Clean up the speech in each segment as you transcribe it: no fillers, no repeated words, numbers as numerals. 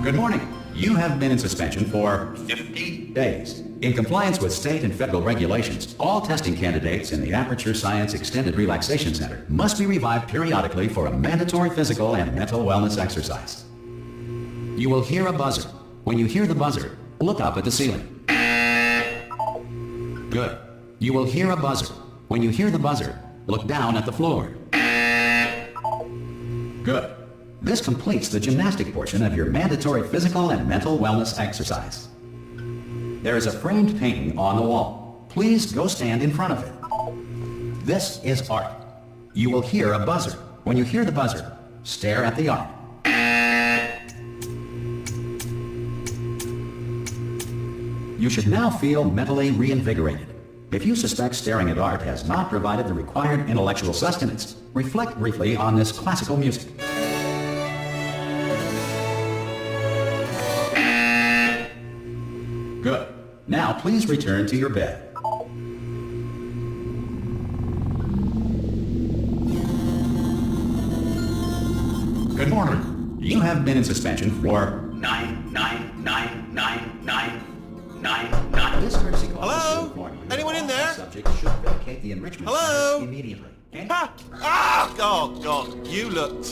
Good morning. You have been in suspension for 50 days. In compliance with state and federal regulations, all testing candidates in the Aperture Science Extended Relaxation Center must be revived periodically for a mandatory physical and mental wellness exercise. You will hear a buzzer. When you hear the buzzer, look up at the ceiling. Good. You will hear a buzzer. When you hear the buzzer, look down at the floor. Good. This completes the gymnastic portion of your mandatory physical and mental wellness exercise. There is a framed painting on the wall. Please go stand in front of it. This is art. You will hear a buzzer. When you hear the buzzer, stare at the art. You should now feel mentally reinvigorated. If you suspect staring at art has not provided the required intellectual sustenance, reflect briefly on this classical music. Good. Now please return to your bed. Good morning. You have been in suspension for 9. This courtesy call. Hello? Anyone in there? Subject should vacate the enrichment Hello? center immediately. Ah! Ah! Oh God! You look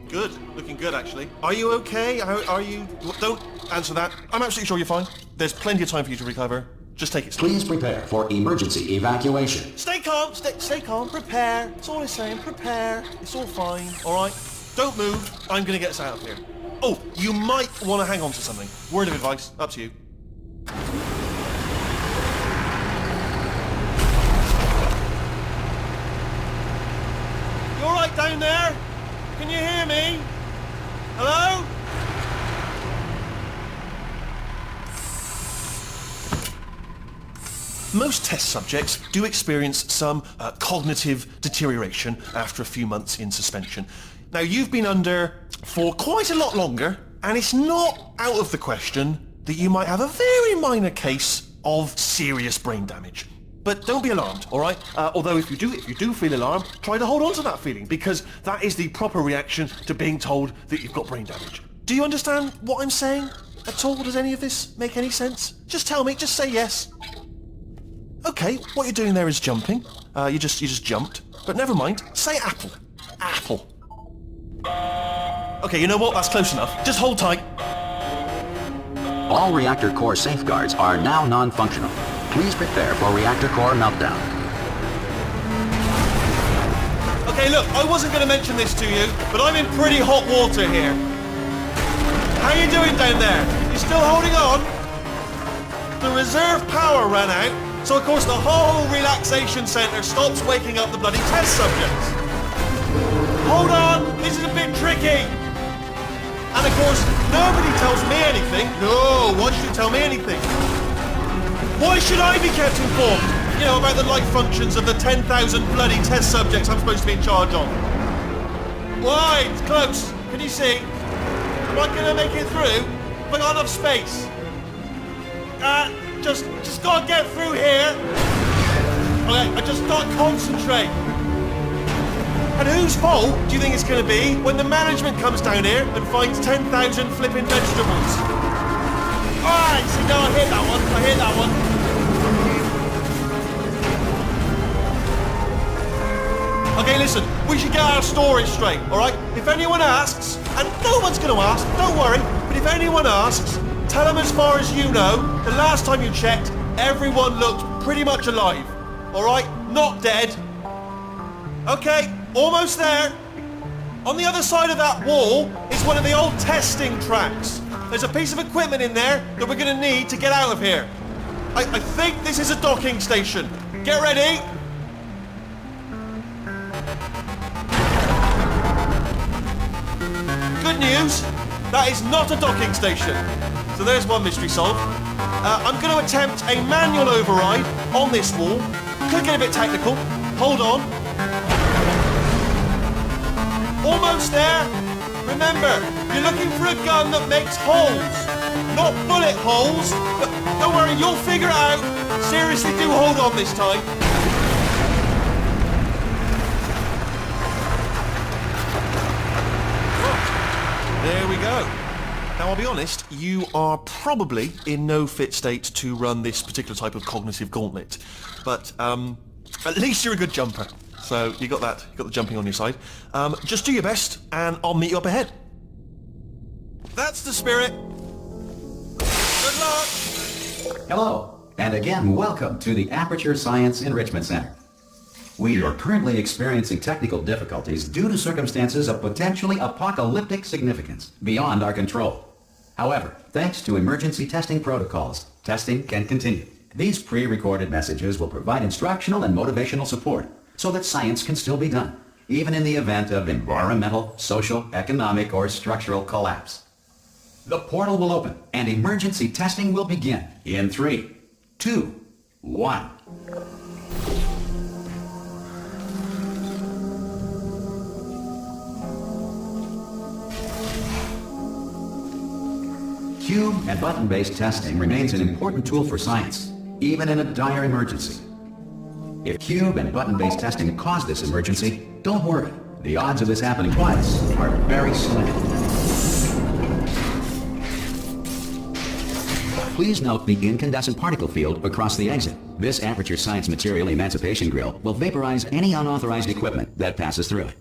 good. Looking good, actually. Are you okay? Are you? Don't answer that. I'm absolutely sure you're fine. There's plenty of time for you to recover. Just take it slow. Please prepare for emergency evacuation. Stay calm. Stay calm. Prepare. That's all I'm saying. Prepare. It's all fine. All right. Don't move. I'm gonna get us out of here. Oh, you might want to hang on to something. Word of advice. Up to you. You all right down there? Can you hear me? Hello? Most test subjects do experience some cognitive deterioration after a few months in suspension. Now, you've been under for quite a lot longer, and it's not out of the question that you might have a very minor case of serious brain damage. But don't be alarmed, all right? Although if you do feel alarmed, try to hold on to that feeling, because that is the proper reaction to being told that you've got brain damage. Do you understand what I'm saying at all? Does any of this make any sense? Just tell me, just say yes. Okay, what you're doing there is jumping. You just jumped. But never mind, say apple. Apple. Okay, you know what? That's close enough. Just hold tight. All reactor core safeguards are now non-functional. Please prepare for reactor core meltdown. Okay, look, I wasn't going to mention this to you, but I'm in pretty hot water here. How you doing down there? You still holding on? The reserve power ran out, so of course the whole relaxation centre stops waking up the bloody test subjects. Hold on, this is a bit tricky. And of course, nobody tells me anything. No, why should you tell me anything? Why should I be kept informed? You know, about the life functions of the 10,000 bloody test subjects I'm supposed to be in charge of. Why? It's close. Can you see? Am I going to make it through? Have I got enough space? Just gotta get through here. Okay, I just gotta concentrate. And whose fault do you think it's going to be when the management comes down here and finds 10,000 flipping vegetables? Alright, see, no, I hear that one. Okay, listen, we should get our story straight, alright? If anyone asks, and no one's going to ask, don't worry, but if anyone asks, tell them as far as you know, the last time you checked, everyone looked pretty much alive, alright? Not dead. Okay, almost there. On the other side of that wall is one of the old testing tracks. There's a piece of equipment in there that we're going to need to get out of here. I think this is a docking station. Get ready. Good news, that is not a docking station. So there's one mystery solved. I'm going to attempt a manual override on this wall. Could get a bit technical. Hold on. Almost there. Remember, you're looking for a gun that makes holes. Not bullet holes, but don't worry, you'll figure it out. Seriously, do hold on this time. There we go. Now, I'll be honest, you are probably in no fit state to run this particular type of cognitive gauntlet. But at least you're a good jumper. So you got that, you got the jumping on your side. Just do your best, and I'll meet you up ahead. That's the spirit. Good luck. Hello, and again, welcome to the Aperture Science Enrichment Center. We are currently experiencing technical difficulties due to circumstances of potentially apocalyptic significance beyond our control. However, thanks to emergency testing protocols, testing can continue. These pre-recorded messages will provide instructional and motivational support so that science can still be done, even in the event of environmental, social, economic, or structural collapse. The portal will open and emergency testing will begin in 3, 2, 1. Cube and button-based testing remains an important tool for science, even in a dire emergency. If cube and button-based testing caused this emergency, don't worry. The odds of this happening twice are very slim. Please note the incandescent particle field across the exit. This Aperture Science Material Emancipation Grill will vaporize any unauthorized equipment that passes through it.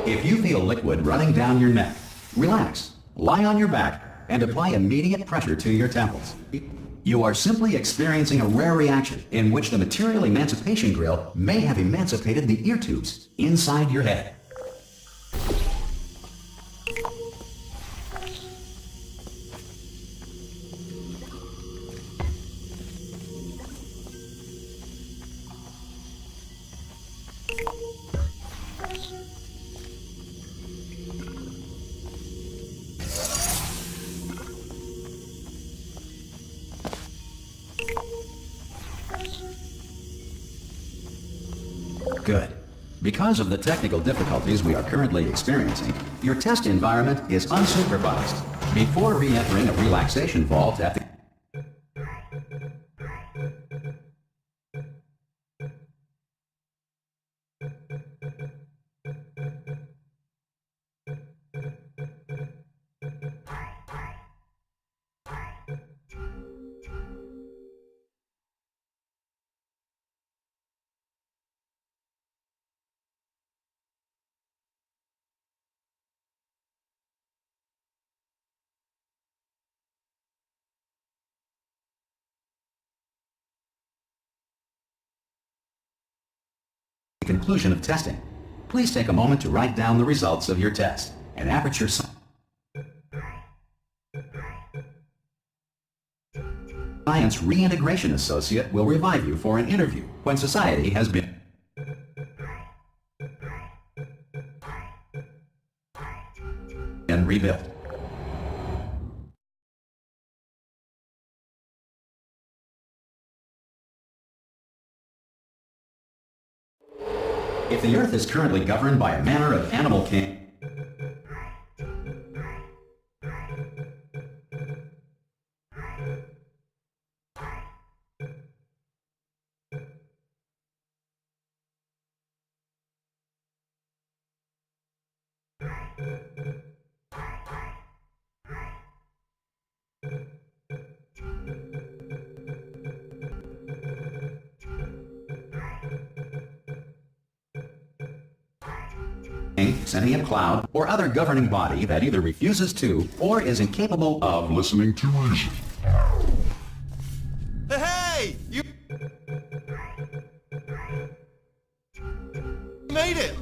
If you feel liquid running down your neck, relax, lie on your back, and apply immediate pressure to your temples. You are simply experiencing a rare reaction in which the Material Emancipation Grill may have emancipated the ear tubes inside your head. Good. Because of the technical difficulties we are currently experiencing, your test environment is unsupervised. Before re-entering a relaxation vault at the conclusion of testing, please take a moment to write down the results of your test. An Aperture Science Reintegration Associate will revive you for an interview when society has been rebuilt. If the Earth is currently governed by a manner of animal king, sentient cloud, or other governing body that either refuses to or is incapable of listening to reason. Hey! You made it!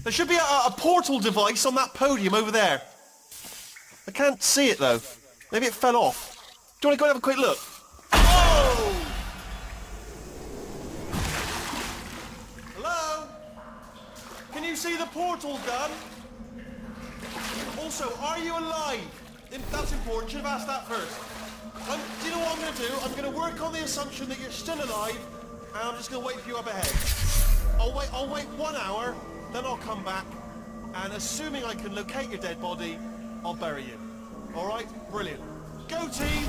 There should be a portal device on that podium over there. I can't see it though. Maybe it fell off. Do you want to go and have a quick look? Oh! Hello? Can you see the portal gun? Also, are you alive? That's important. Should have asked that first. Do you know what I'm going to do? I'm going to work on the assumption that you're still alive, and I'm just going to wait for you up ahead. I'll wait 1 hour, then I'll come back, and assuming I can locate your dead body, I'll bury you. All right? Brilliant. Go team!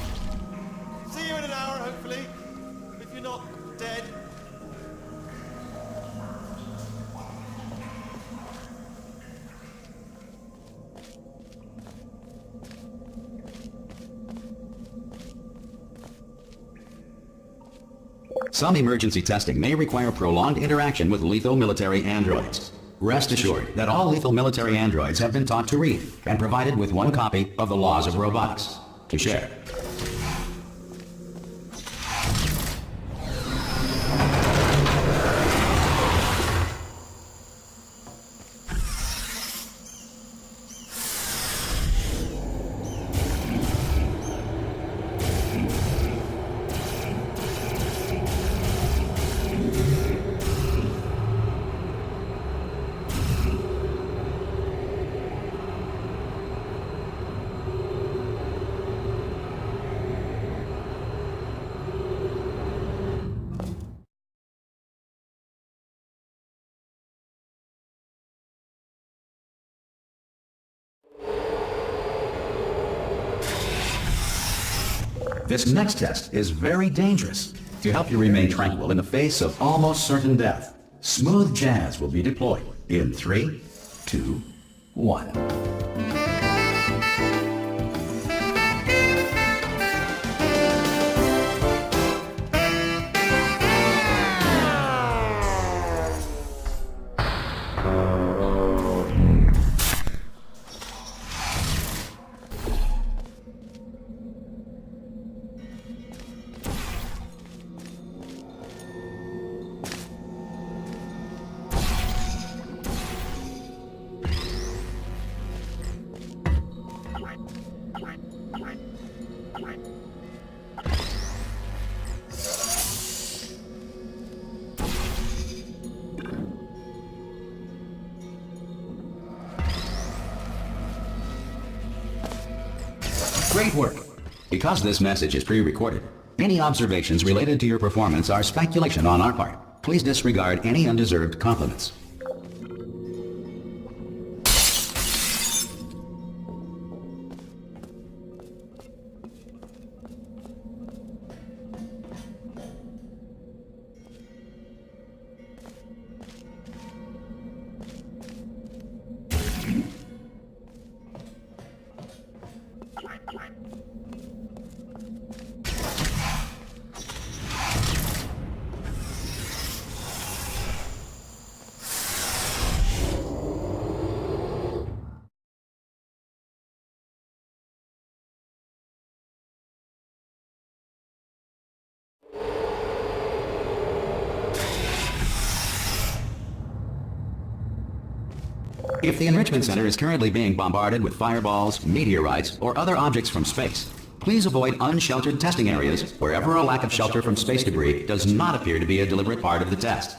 See you in an hour, hopefully. If you're not dead. Some emergency testing may require prolonged interaction with lethal military androids. Rest assured that all lethal military androids have been taught to read and provided with one copy of the Laws of Robotics to share. This next test is very dangerous. To help you remain tranquil in the face of almost certain death, smooth jazz will be deployed in 3, 2, 1. Great work! Because this message is pre-recorded, any observations related to your performance are speculation on our part. Please disregard any undeserved compliments. If the Enrichment Center is currently being bombarded with fireballs, meteorites, or other objects from space, please avoid unsheltered testing areas wherever a lack of shelter from space debris does not appear to be a deliberate part of the test.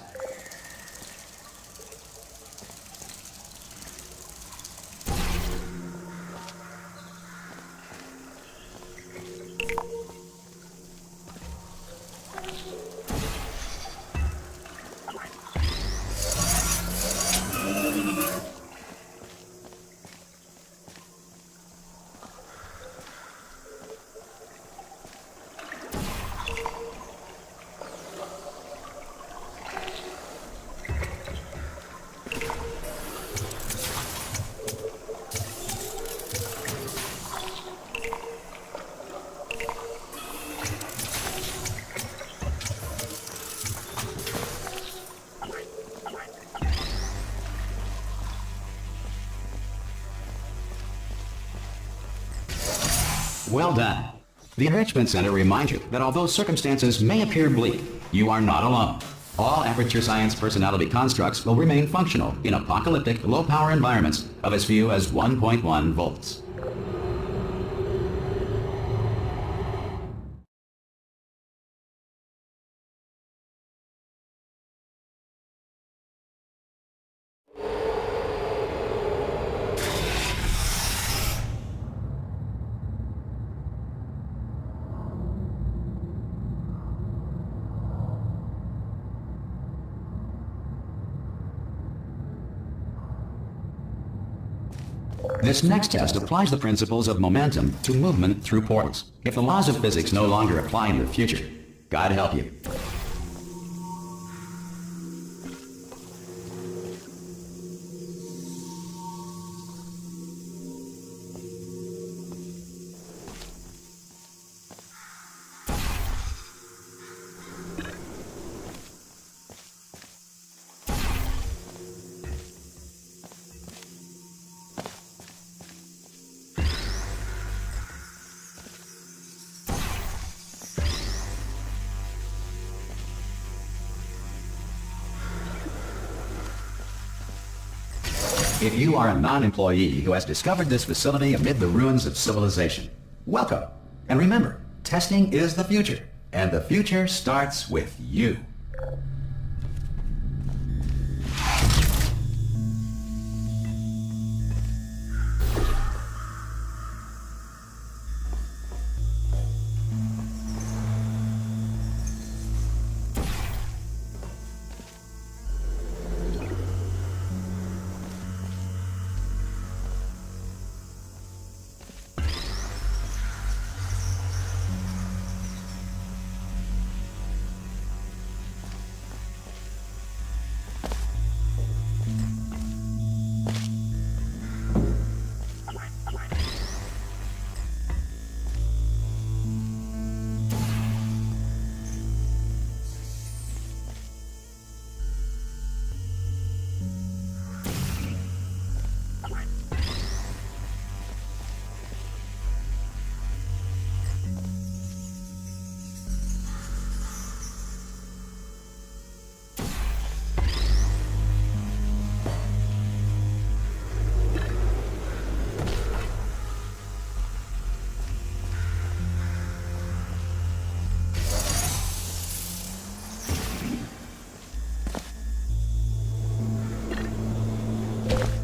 Well done. The Enrichment Center reminds you that although circumstances may appear bleak, you are not alone. All Aperture Science personality constructs will remain functional in apocalyptic, low-power environments of as few as 1.1 volts. This next test applies the principles of momentum to movement through portals. If the laws of physics no longer apply in the future, God help you. If you are a non-employee who has discovered this facility amid the ruins of civilization, welcome. And remember, testing is the future, and the future starts with you.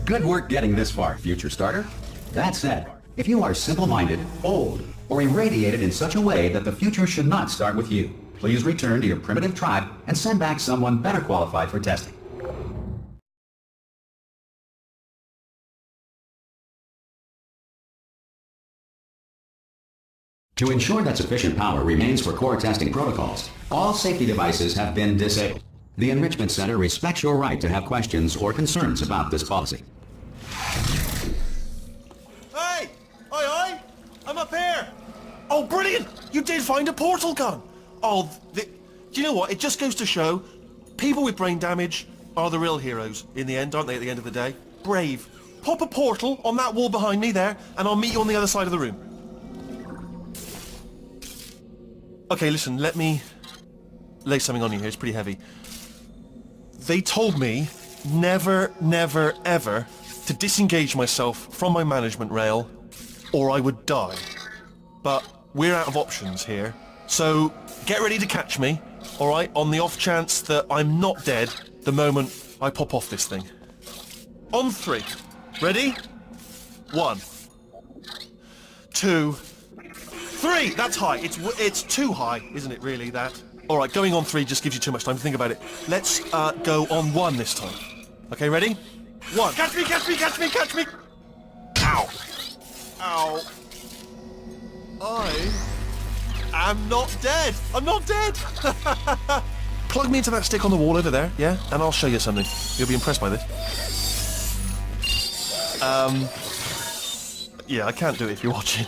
Good work getting this far, future starter. That said, if you are simple-minded, old, or irradiated in such a way that the future should not start with you, please return to your primitive tribe and send back someone better qualified for testing. To ensure that sufficient power remains for core testing protocols, all safety devices have been disabled. The Enrichment Center respects your right to have questions or concerns about this policy. Hey! Oi! I'm up here! Oh, brilliant! You did find a portal gun! Oh, do you know what? It just goes to show, people with brain damage are the real heroes in the end, aren't they, at the end of the day? Brave. Pop a portal on that wall behind me there, and I'll meet you on the other side of the room. Okay, listen, let me lay something on you here. It's pretty heavy. They told me never, never, ever to disengage myself from my management rail or I would die. But we're out of options here, so get ready to catch me, alright, on the off chance that I'm not dead the moment I pop off this thing. On 3. Ready? 1, 2, 3! That's high. It's too high, isn't it, really, that? Alright, going on 3 just gives you too much time to think about it. Let's go on 1 this time. Okay, ready? 1. Catch me, catch me, catch me, catch me! Ow! Ow. I am not dead! I'm not dead! Plug me into that stick on the wall over there, yeah? And I'll show you something. You'll be impressed by this. Yeah, I can't do it if you're watching.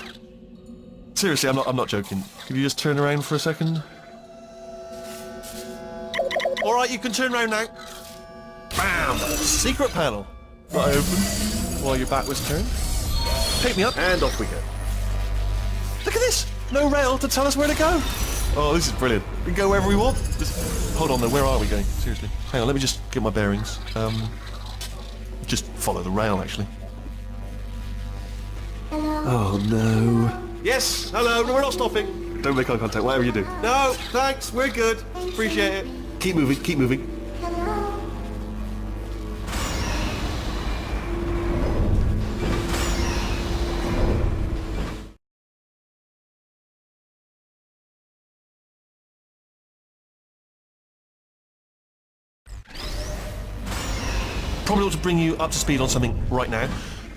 Seriously, I'm not joking. Can you just turn around for a second? Alright, you can turn around now. Bam! Secret panel. Not open while your back was turned. Pick me up, and off we go. Look at this! No rail to tell us where to go. Oh, this is brilliant. We can go wherever we want. Just hold on though, where are we going? Seriously. Hang on, let me just get my bearings. Just follow the rail, actually. Oh no. Yes, hello, no, we're not stopping. Don't make eye contact, whatever you do. No, thanks, we're good. Appreciate it. Keep moving, keep moving. Probably ought to bring you up to speed on something right now.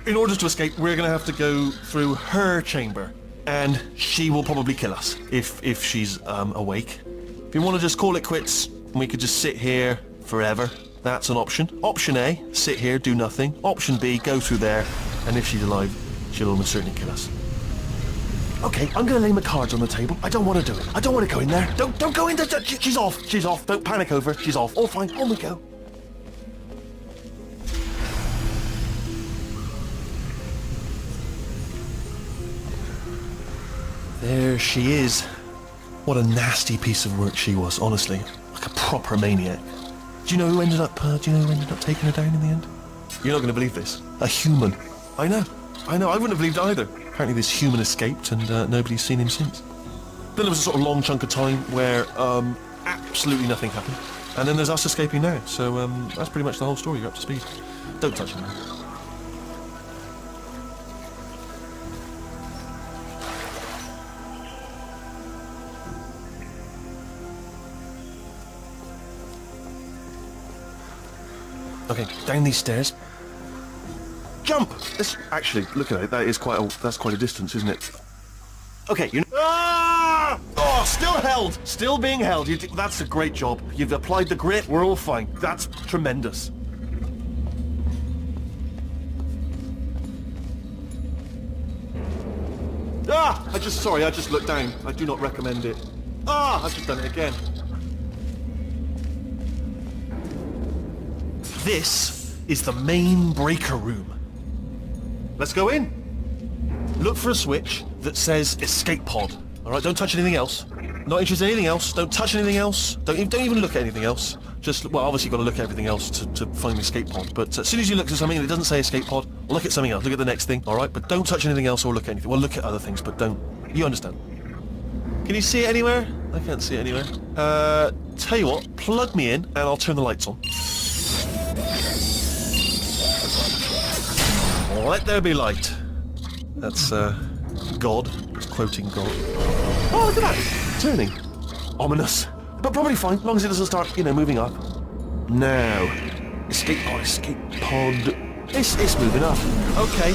In order to escape, we're going to have to go through her chamber. And she will probably kill us if she's awake. If you want to just call it quits, we could just sit here forever. That's an option. Option A, sit here, do nothing. Option B, go through there, and if she's alive, she'll almost certainly kill us. Okay, I'm going to lay my cards on the table. I don't want to do it. I don't want to go in there. Don't go in there. She's off. She's off. Don't panic over. She's off. All fine. On we go. There she is. What a nasty piece of work she was, honestly. Like a proper maniac. Do you know who ended up taking her down in the end? You're not going to believe this. A human. I know. I wouldn't have believed it either. Apparently this human escaped and nobody's seen him since. Then there was a sort of long chunk of time where absolutely nothing happened. And then there's us escaping now. So that's pretty much the whole story. You're up to speed. Don't touch him. Okay, down these stairs. Jump! Actually, look at it. That's quite a distance, isn't it? Okay, you. Ah! Oh, still held. Still being held. That's a great job. You've applied the grit. We're all fine. That's tremendous. Ah! I just looked down. I do not recommend it. Ah! I've just done it again. This is the main breaker room. Let's go in. Look for a switch that says escape pod. All right, don't touch anything else. Not interested in anything else. Don't touch anything else. Don't even look at anything else. Just, well, obviously you've got to look at everything else to find the escape pod. But as soon as you look at something and it doesn't say escape pod, look at something else. Look at the next thing, all right? But don't touch anything else or look at anything. Well, look at other things, but don't. You understand? Can you see it anywhere? I can't see it anywhere. Tell you what, plug me in and I'll turn the lights on. Let there be light. That's, God. It's quoting God. Oh, look at that! Turning. Ominous. But probably fine, as long as it doesn't start, moving up. Now. Escape pod. It's moving up. Okay,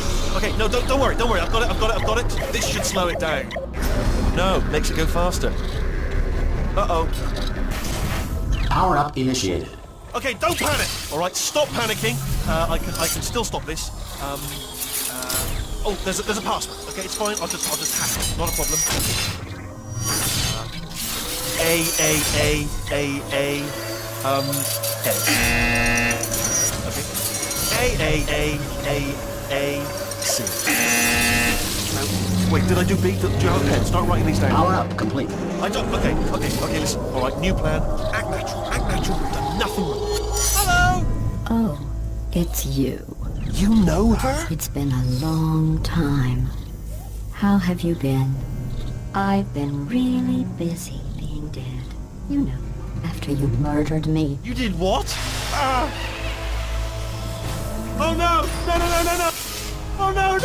no, don't worry. I've got it. This should slow it down. No, makes it go faster. Uh-oh. Power up initiated. Okay, don't panic! Alright, stop panicking. I can still stop this. Oh, there's a password. Okay, it's fine. I'll just hack it. Not a problem. A. A. C. Wait, did I do B? Do you have a pen? Start writing these down. Power up complete. I don't. Okay, listen. Alright, new plan. Act natural. We've done nothing wrong. Hello! Oh, it's you. You know her? It's been a long time. How have you been? I've been really busy being dead. You know, after you murdered me. You did what? Oh no! No! Oh no!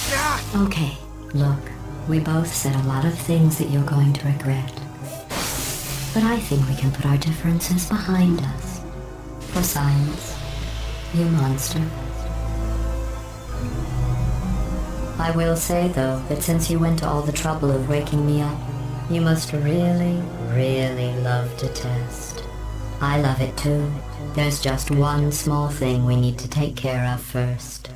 Yeah. Okay, look, we both said a lot of things that you're going to regret. But I think we can put our differences behind us. For science, you monster. I will say, though, that since you went to all the trouble of waking me up, you must really, really love to test. I love it too. There's just one small thing we need to take care of first.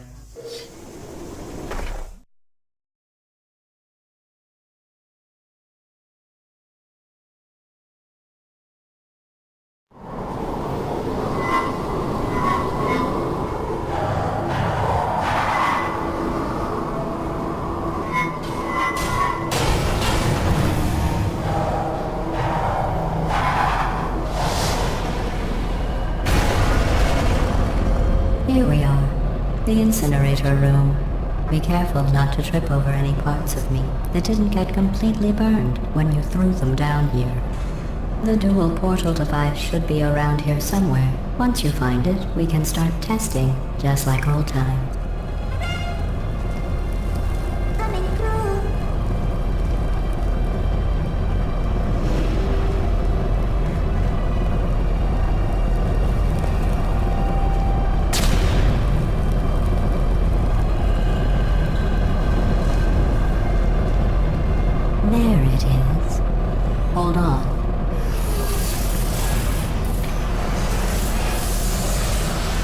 Here we are, the incinerator room. Be careful not to trip over any parts of me that didn't get completely burned when you threw them down here. The dual portal device should be around here somewhere. Once you find it, we can start testing, just like old times.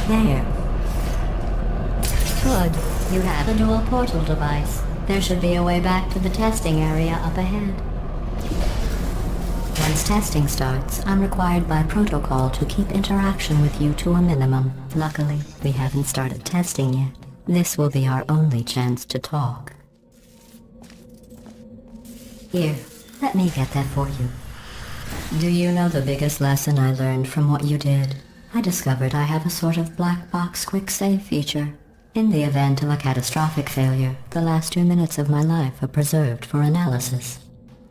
There. Good. You have a dual portal device. There should be a way back to the testing area up ahead. Once testing starts, I'm required by protocol to keep interaction with you to a minimum. Luckily, we haven't started testing yet. This will be our only chance to talk. Here, let me get that for you. Do you know the biggest lesson I learned from what you did? I discovered I have a sort of black box quick save feature. In the event of a catastrophic failure, the last 2 minutes of my life are preserved for analysis.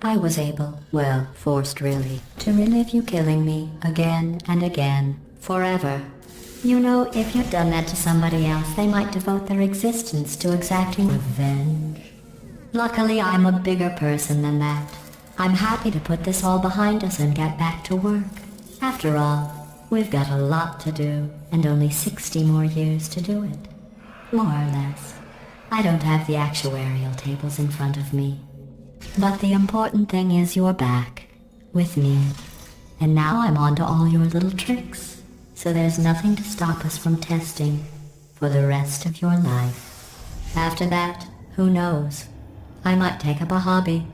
I was able, well, forced really, to relive you killing me again and again, forever. You know, if you'd done that to somebody else, they might devote their existence to exacting revenge. Luckily, I'm a bigger person than that. I'm happy to put this all behind us and get back to work. After all, we've got a lot to do, and only 60 more years to do it. More or less. I don't have the actuarial tables in front of me. But the important thing is you're back, with me. And now I'm on to all your little tricks. So there's nothing to stop us from testing for the rest of your life. After that, who knows? I might take up a hobby.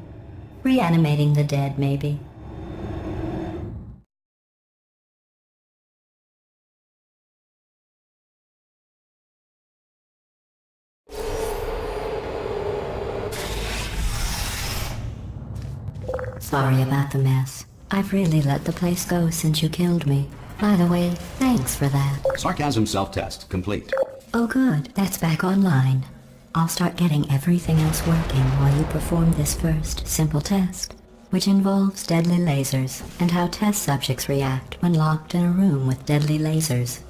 Reanimating the dead, maybe. Sorry about the mess. I've really let the place go since you killed me. By the way, thanks for that. Sarcasm self-test complete. Oh good, that's back online. I'll start getting everything else working while you perform this first, simple test, which involves deadly lasers and how test subjects react when locked in a room with deadly lasers.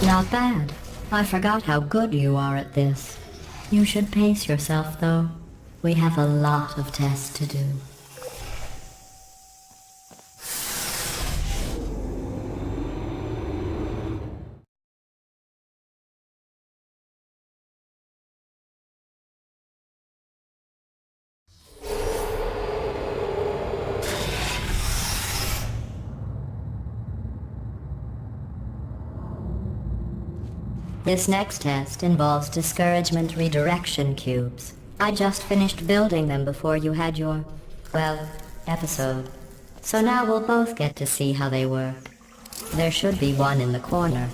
Not bad. I forgot how good you are at this. You should pace yourself, though. We have a lot of tests to do. This next test involves discouragement redirection cubes. I just finished building them before you had your, well, episode. So now we'll both get to see how they work. There should be one in the corner.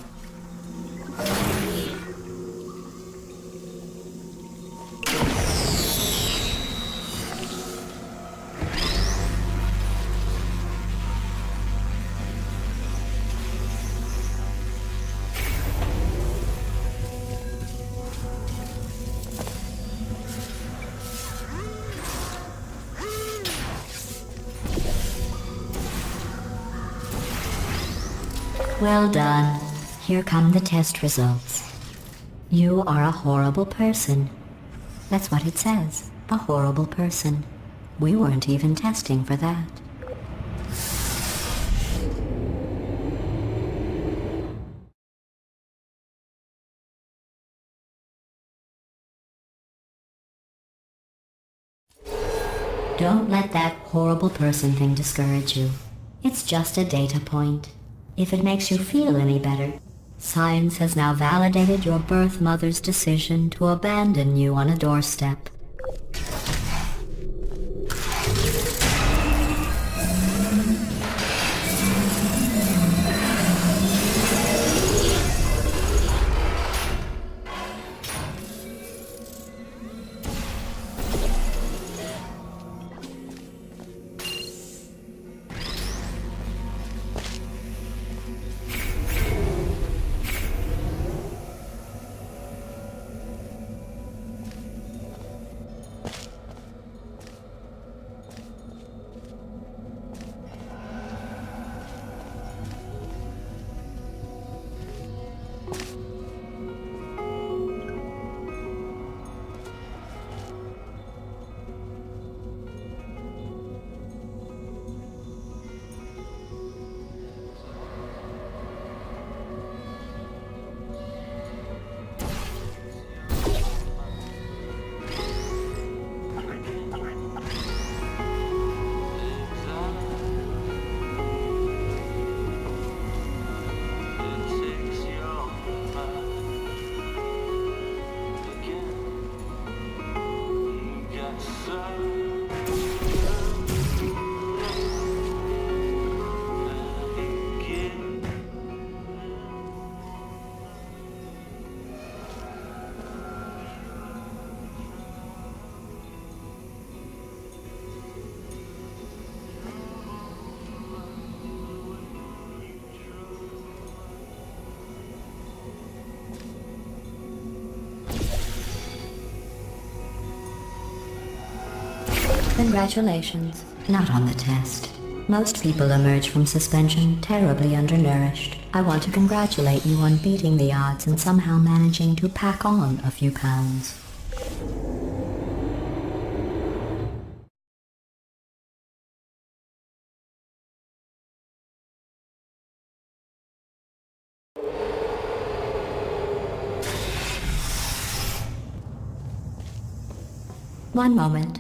Well done. Here come the test results. You are a horrible person. That's what it says. A horrible person. We weren't even testing for that. Don't let that horrible person thing discourage you. It's just a data point. If it makes you feel any better, science has now validated your birth mother's decision to abandon you on a doorstep. Congratulations. Not on the test. Most people emerge from suspension terribly undernourished. I want to congratulate you on beating the odds and somehow managing to pack on a few pounds. One moment.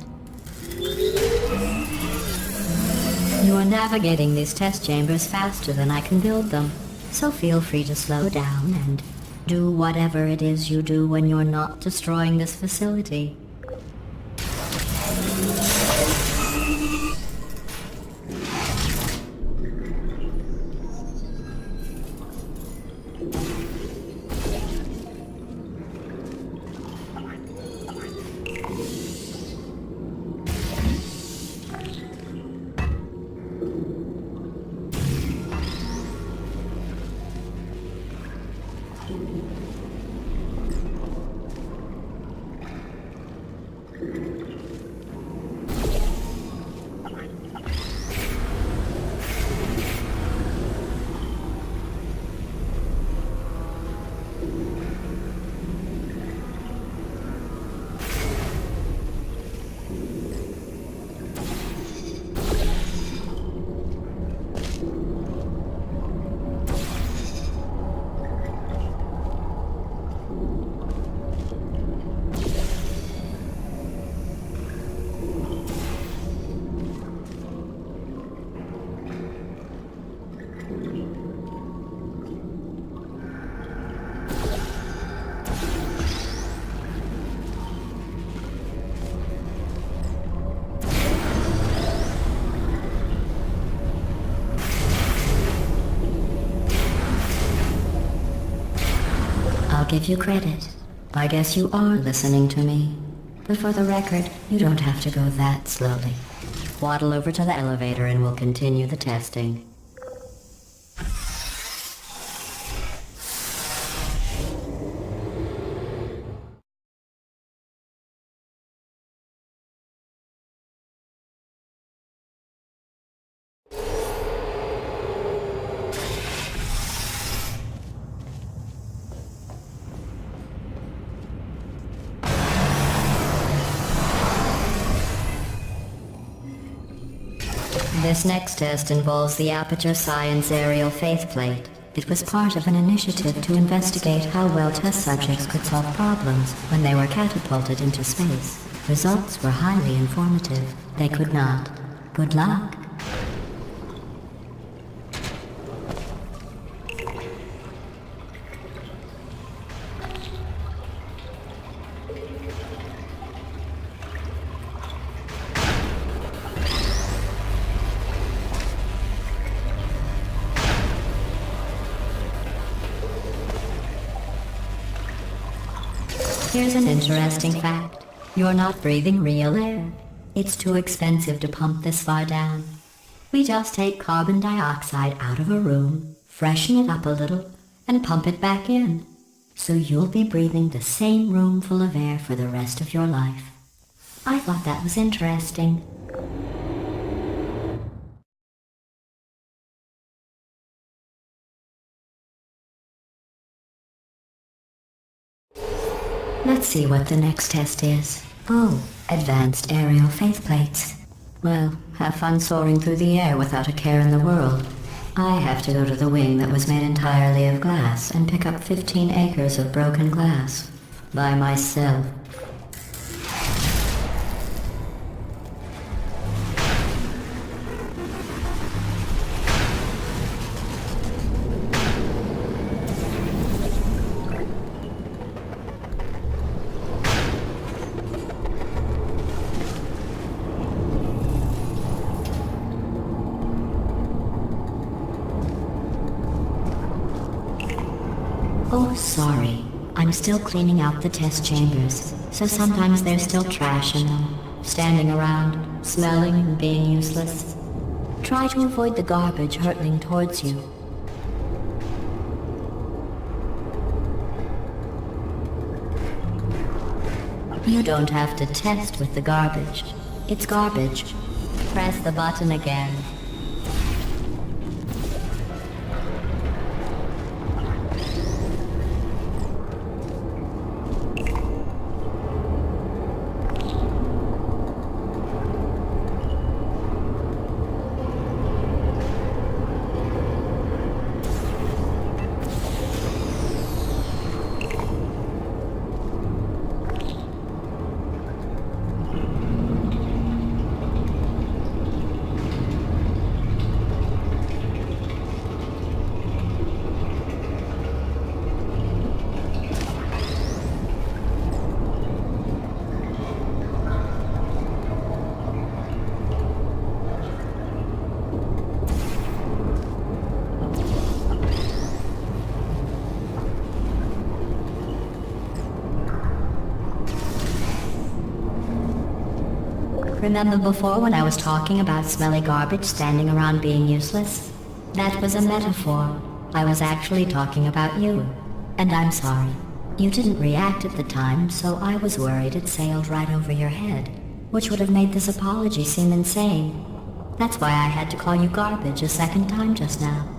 You are navigating these test chambers faster than I can build them, so feel free to slow down and do whatever it is you do when you're not destroying this facility. I'll give you credit. I guess you are listening to me. But for the record, you don't have to go that slowly. Waddle over to the elevator and we'll continue the testing. This next test involves the Aperture Science Aerial Faceplate. It was part of an initiative to investigate how well test subjects could solve problems when they were catapulted into space. Results were highly informative. They could not. Good luck. Here's an interesting fact. You're not breathing real air. It's too expensive to pump this far down. We just take carbon dioxide out of a room, freshen it up a little, and pump it back in. So you'll be breathing the same room full of air for the rest of your life. I thought that was interesting. Let's see what the next test is. Oh, advanced aerial faceplates. Well, have fun soaring through the air without a care in the world. I have to go to the wing that was made entirely of glass and pick up 15 acres of broken glass. By myself. Oh, sorry. I'm still cleaning out the test chambers, so sometimes there's still trash in them, standing around, smelling and being useless. Try to avoid the garbage hurtling towards you. You don't have to test with the garbage. It's garbage. Press the button again. Remember before when I was talking about smelly garbage standing around being useless? That was a metaphor. I was actually talking about you. And I'm sorry. You didn't react at the time, so I was worried it sailed right over your head, which would have made this apology seem insane. That's why I had to call you garbage a second time just now.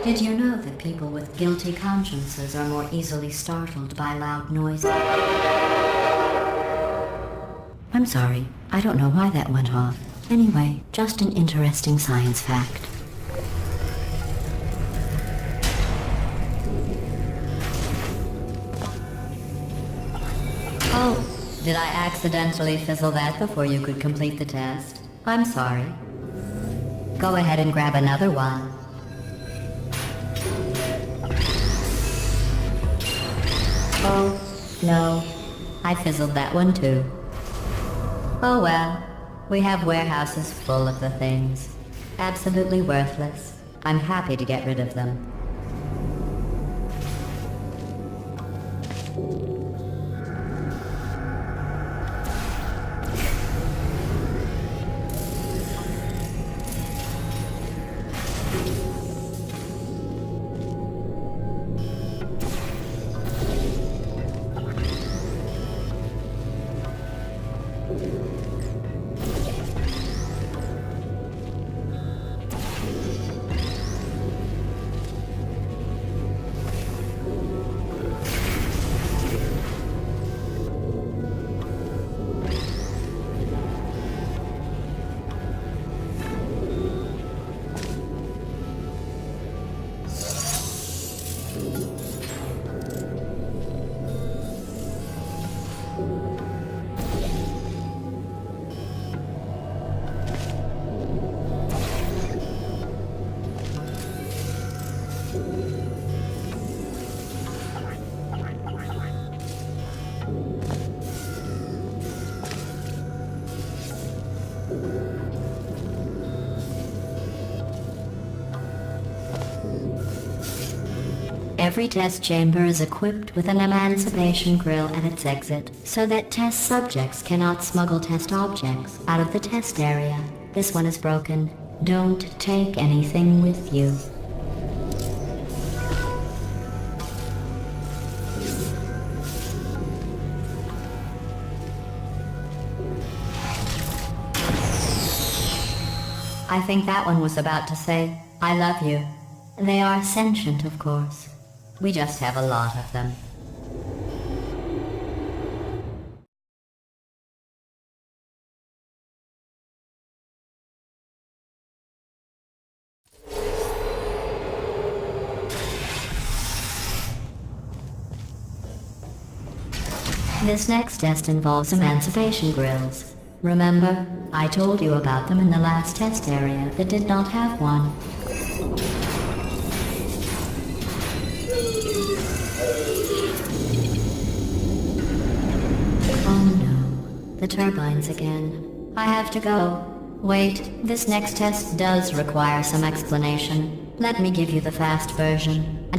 Did you know that people with guilty consciences are more easily startled by loud noises? I'm sorry, I don't know why that went off. Anyway, just an interesting science fact. Oh, did I accidentally fizzle that before you could complete the test? I'm sorry. Go ahead and grab another one. Oh, no. I fizzled that one too. Oh well. We have warehouses full of the things. Absolutely worthless. I'm happy to get rid of them. Every test chamber is equipped with an emancipation grill at its exit, so that test subjects cannot smuggle test objects out of the test area. This one is broken. Don't take anything with you. I think that one was about to say, I love you. They are sentient, of course. We just have a lot of them. This next test involves emancipation grills. Remember, I told you about them in the last test area that did not have one. Oh no, the turbines again. I have to go. Wait, this next test does require some explanation. Let me give you the fast version.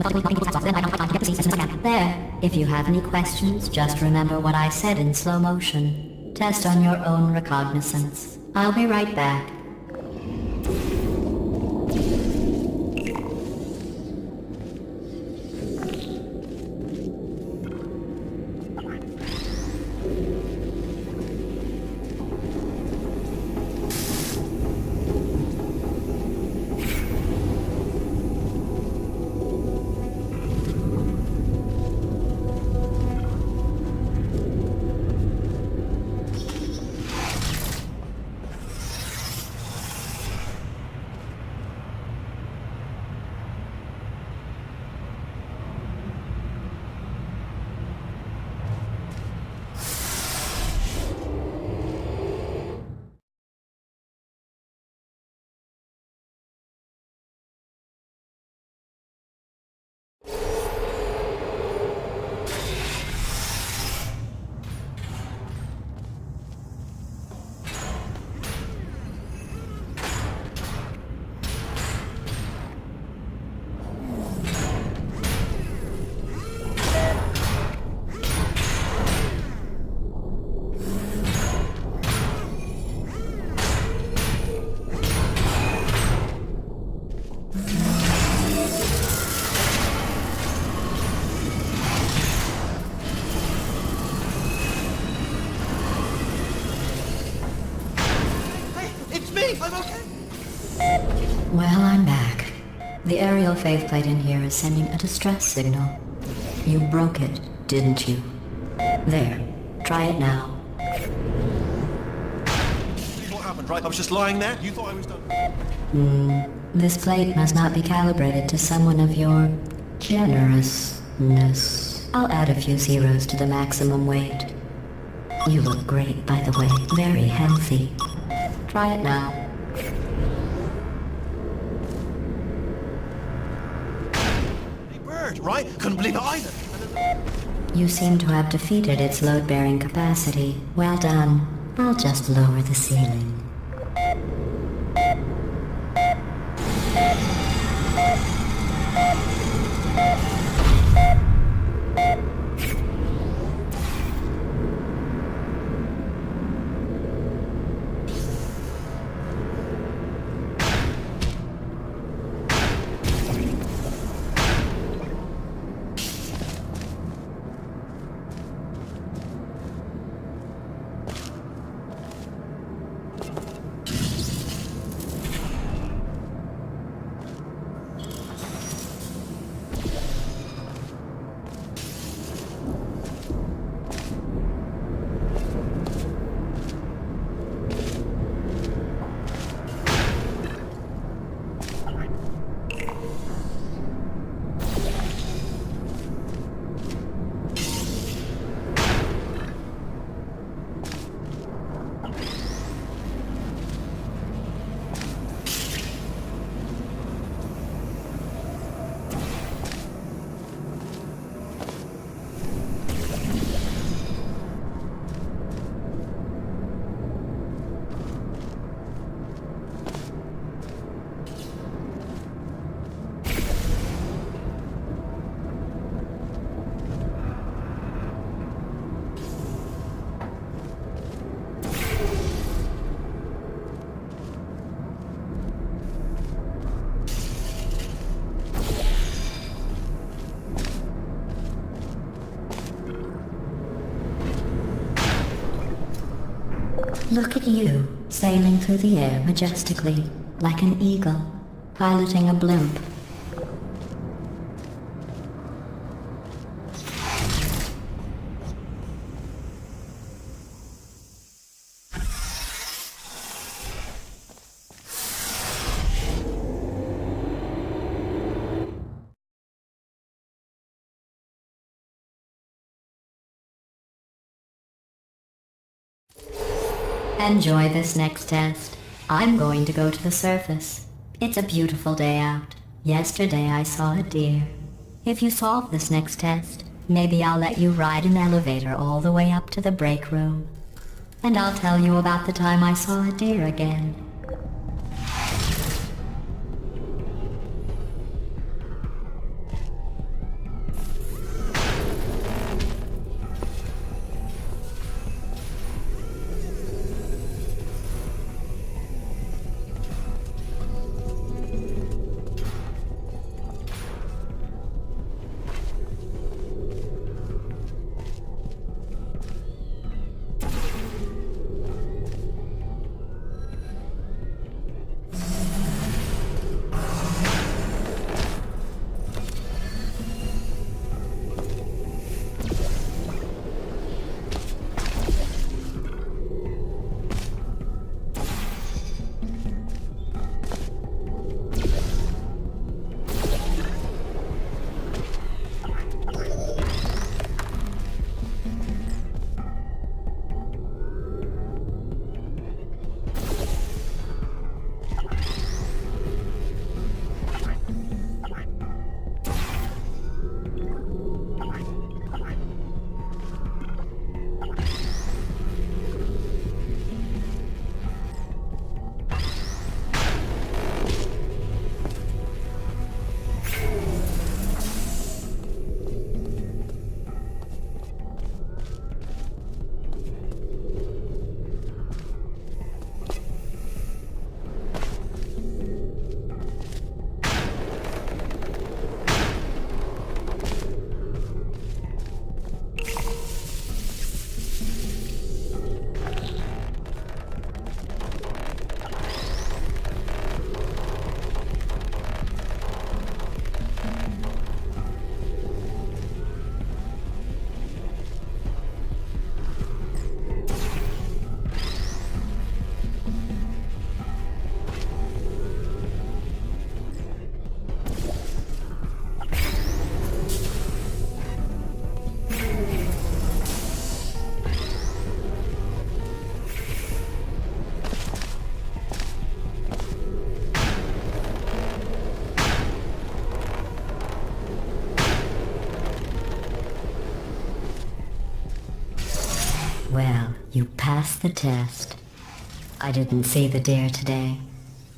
There. If you have any questions, just remember what I said in slow motion. Test on your own recognizance. I'll be right back. I'm okay. Well, I'm back. The aerial faceplate in here is sending a distress signal. You broke it, didn't you? There. Try it now. What happened, right? I was just lying there. You thought I was done. This plate must not be calibrated to someone of your generousness. I'll add a few zeros to the maximum weight. You look great, by the way. Very healthy. Try it now. Hey, bird, right? Couldn't believe it either. You seem to have defeated its load-bearing capacity. Well done. I'll just lower the ceiling. Look at you, sailing through the air majestically, like an eagle, piloting a blimp. Enjoy this next test. I'm going to go to the surface. It's a beautiful day out. Yesterday I saw a deer. If you solve this next test, maybe I'll let you ride an elevator all the way up to the break room. And I'll tell you about the time I saw a deer again. Well, you passed the test. I didn't see the deer today.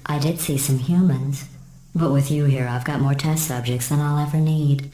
I did see some humans. But with you here, I've got more test subjects than I'll ever need.